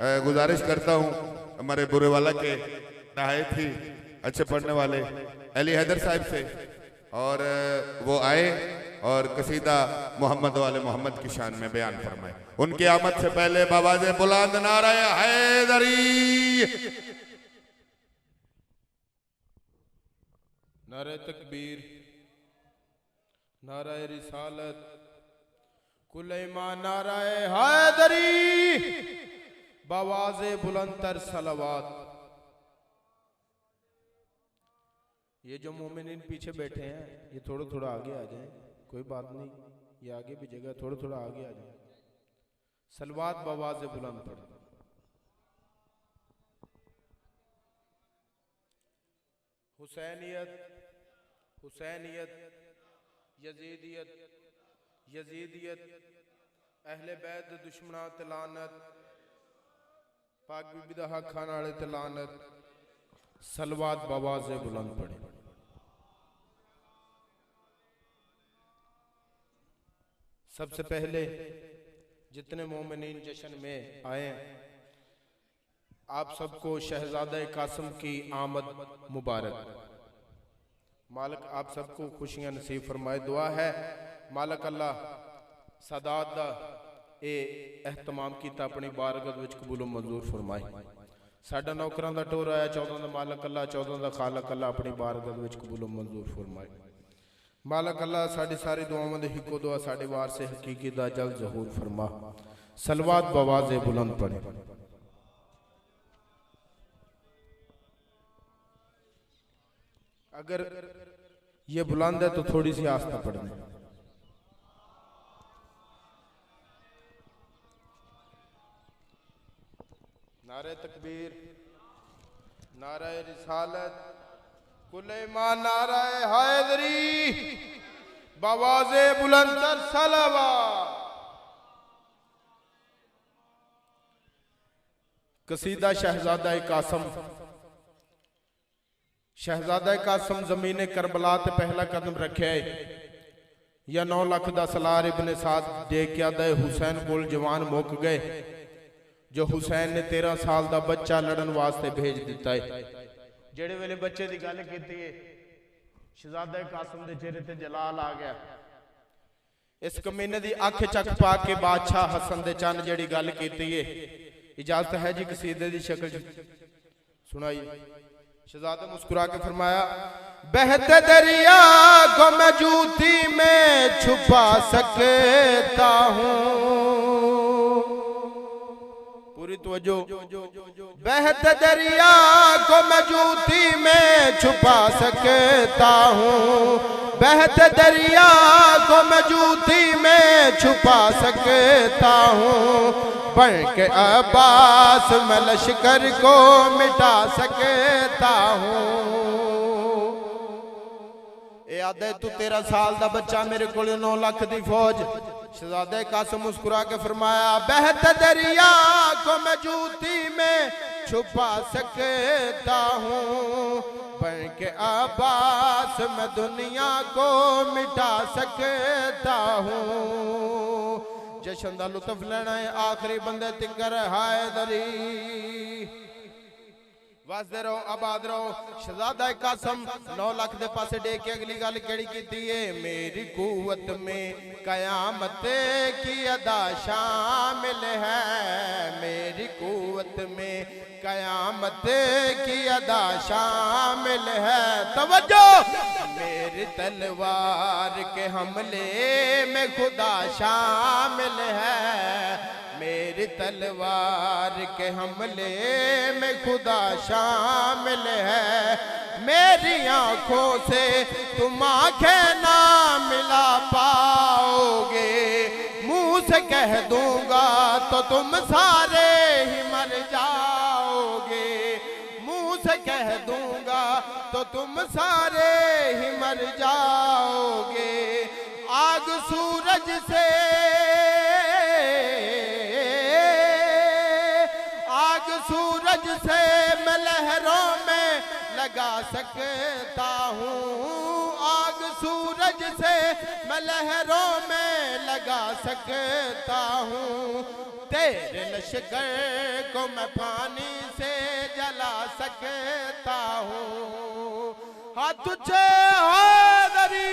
गुजारिश करता हूँ हमारे बुरेवाला के नहाए थी अच्छे पढ़ने वाले अली हैदर साहब से, और वो आए और कसीदा मोहम्मद वाले मोहम्मद की शान में बयान फरमाए। उनकी आमद से पहले बाबाज़े बुलंद नारा हैदरी, नारे तकबीर, नाराए रिसालत, कुलैमा नाराए हैदरी, बावाज़े बुलंदतर सलावत। ये जो मोमिनीन पीछे बैठे हैं ये थोड़ा थोड़ा आगे आ जाएं, कोई बात नहीं, ये आगे भी जगह, थोड़ा थोड़ा आगे आ जाएं। सलवात बावाज़े बुलंद पढ़। हुसैनियत, हुसैनियत, यजीदियत, यजीदियत, अहले बैत दुश्मना तलानत, पाक बीबी दा हक खान वाले तलानत। सलवात बावाज़े बुलंद पढ़े। सबसे पहले जितने मोमिनीन जश्न में आए आप सबको शहजादा कासिम की आमद मुबारक। मालिक आप सबको खुशियां नसीब फरमाए। दुआ है मालिक अल्लाह सादात दा ए एहतमाम कीता अपनी बारगाह विच कबूल मंजूर फरमाए। साडा नौकरां दा टोर आया 14 दा, मालिक अल्लाह 14 दा खालक अल्लाह अपनी बारगाह विच कबूल मंजूर फरमाए। मालिक अल्लाह साडी सारी दुआवां दे हिक्को दुआ साडे वारसे हकीकी दा जल्द ज़हूर फरमा। सलवात बावाज़े बुलंद पढ़े। अगर ये बुलंद है तो थोड़ी सी आस्था पढ़ दें। नारे तकबीर, नारे रिसालत, कुलैमा नाराए हैदरी, बावाज़े बुलंदतर सलावत। कसीदा शहजादा कासिम। शहजादा कासिम ज़मीने करबला ते पहला कदम रखे या 9 लाख दा सलार इब्ने साद दे के आदा हुसैन कोल जवान मुक गए, जो हुसैन ने 13 साल दा बच्चा लड़न वास्ते भेज दिता है। जेड़े वेले बच्चे की गल की शहजादा कासिम के चेहरे ते जलाल आ गया। इस कमीने की अख चक पा के बादशाह हसन दे चंद जेड़ी गल की है, इजाजत है जी कसीदे की शक्ल सुनाइए। शहजादा मुस्कुरा के फरमाया, बहते दरिया को मैं जूती में छुपा सकता हूँ। पूरी तवज्जो। बहते दरिया को मैं जूती में छुपा सकता हूँ, बहते दरिया को मैं जूती में छुपा सकता हूँ, बन के अब्बास मैं लश्कर को मिटा सकता हूँ। आदे तू 13 साल दा बच्चा मेरे को 9 लाख दी फौज। शहजादे कासिम मुस्कुरा के फरमाया, बहते दरिया को मैं जूती में छुपा सकता हूँ, बन के अब्बास मैं दुनिया को मिटा सकता हूँ। जश्न दा लुत्फ लेना है आखिरी बंदे तिकर हैदरी। वास्ते रहो आबाद रहो। शहजादा कासिम 9 लाख दे पासे डे के अगली गल केड़ी कीती है, मेरी कुव्वत में कयामत की अदा शामिल है, मेरी कुव्वत में कयामत की अदा शामिल है। तवज्जो। मेरी तलवार के हमले में खुदा शामिल है, मेरी तलवार के हमले में खुदा शामिल है, मेरी आंखों से तुम आंखें ना मिला पाओगे, मुंह से कह दूंगा तो तुम सारे ही मर जाओगे, मुंह से कह दूंगा तो तुम सारे ही मर जाओगे। आग सूरज से सूरज से मैं लहरों में लगा सकता हूँ, आग सूरज से मैं लहरों में लगा सकता हूँ, तेरे लश्कर को मैं पानी से जला सकता हूँ। हाँ तुझे हैदरी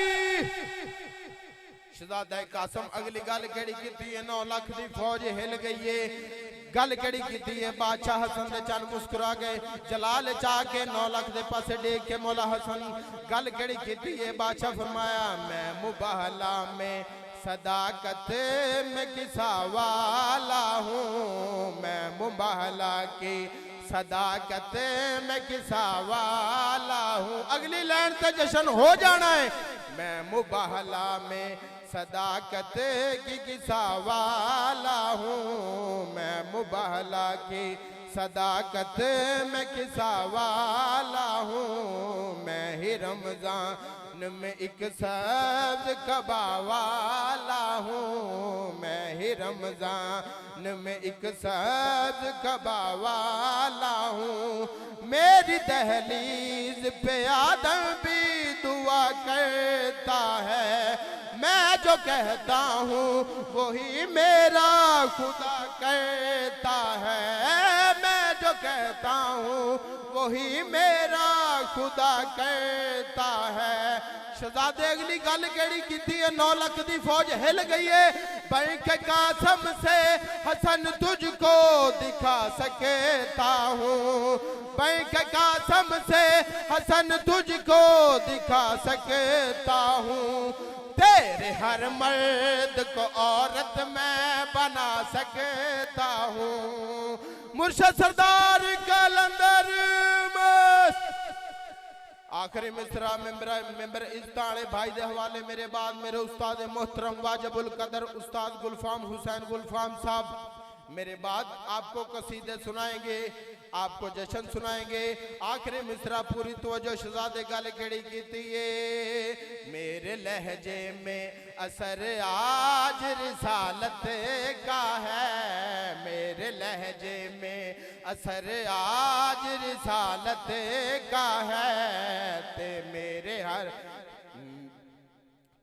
शहजादा कासम अगली गल केड़ी कीती है 9 लाख दी फौज हिल गई है। गल केड़ी कीती है बादशाह हसन दे चंद मुस्कुरा गए जलाल चाह के 9 लाख दे पासे देख के मौला हसन गल केड़ी कीती है बादशाह फरमाया मैं मुबाहला में सदाकत में किसा वाला हूँ। मैं मुबाहला की सदाकत में किसा वाला हूँ। अगली लाइन पे जश्न हो जाना है। मैं मुबाहला में सदाकत की किसा वाला हूँ। मैं मुबाहला की सदाकत में किसा वाला हूँ। मैं ही रमजान में एक सब्ज कबा वाला हूँ। मैं ही रमजान में एक सब्ज कबा वाला हूँ। मेरी दहलीज पे आदम भी दुआ करता है। मैं जो कहता हूँ वही मेरा खुदा कहता है। मैं जो कहता हूँ वही मेरा खुदा कहता है। शहजादे अगली गल केड़ी कीती है 9 लाख दी फौज हिल गई है। बैंक कासम से हसन तुझको दिखा सकता हूँ। बैंक कासम से हसन तुझको दिखा सकता हूँ। तेरे हर मर्द को औरत मैं बना सकता हूँ। मुर्शद सरदार कलंदर आखिरी मिसरा मेंबर इस्ताने भाई दे हवाले मेरे बाद मेरे उस्ताद मोहतरम वाजिबुल कदर उस्ताद गुलफाम हुसैन गुलफाम साहब मेरे बाद आपको कसीदे सुनाएंगे, आपको जश्न सुनाएंगे। आखिरी मिसरा पूरी तवज्जो शहजादे गल केड़ी कीती है। मेरे लहजे में असर आज रिसालत का है। मेरे लहजे में असर आज रिसालत का है। ते मेरे हर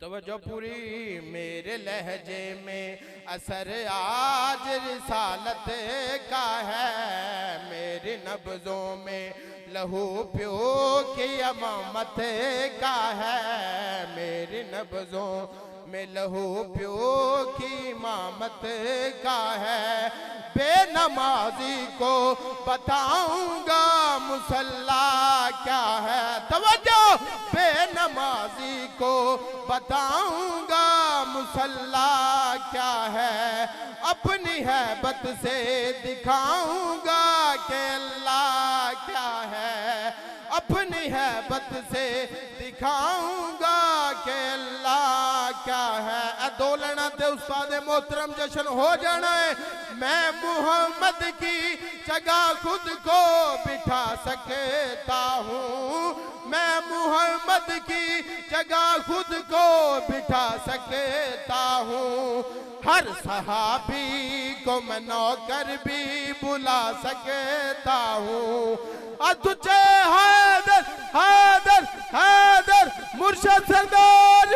तवज्जो पूरी मेरे लहजे में असर आज रिसालत का है। मेरी नब्जों में लहू प्यो की अमामत का है। मेरी नब्जों में लहू प्यो की इमामत का है। बेनमाजी को बताऊंगा मुसल्ला क्या है। तवज्जो बेनमाजी को बताऊंगा मुसल्ला क्या है। अपनी हैबत से दिखाऊंगा कि अल्लाह क्या है। अपनी हैबत से दिखाऊंगा कि अल्लाह क्या है। दोलना ते उस्ताद मोहतरम जश्न हो जाना है। मैं मोहम्मद की जगह खुद को बिठा सकता हूँ। मैं मोहम्मद की जगह खुद को बिठा सकता हूँ। हर सहाबी को मैं नौकर भी बुला सकता हूँ। तुझे हैदर हैदर हैदर मुर्शद सरदार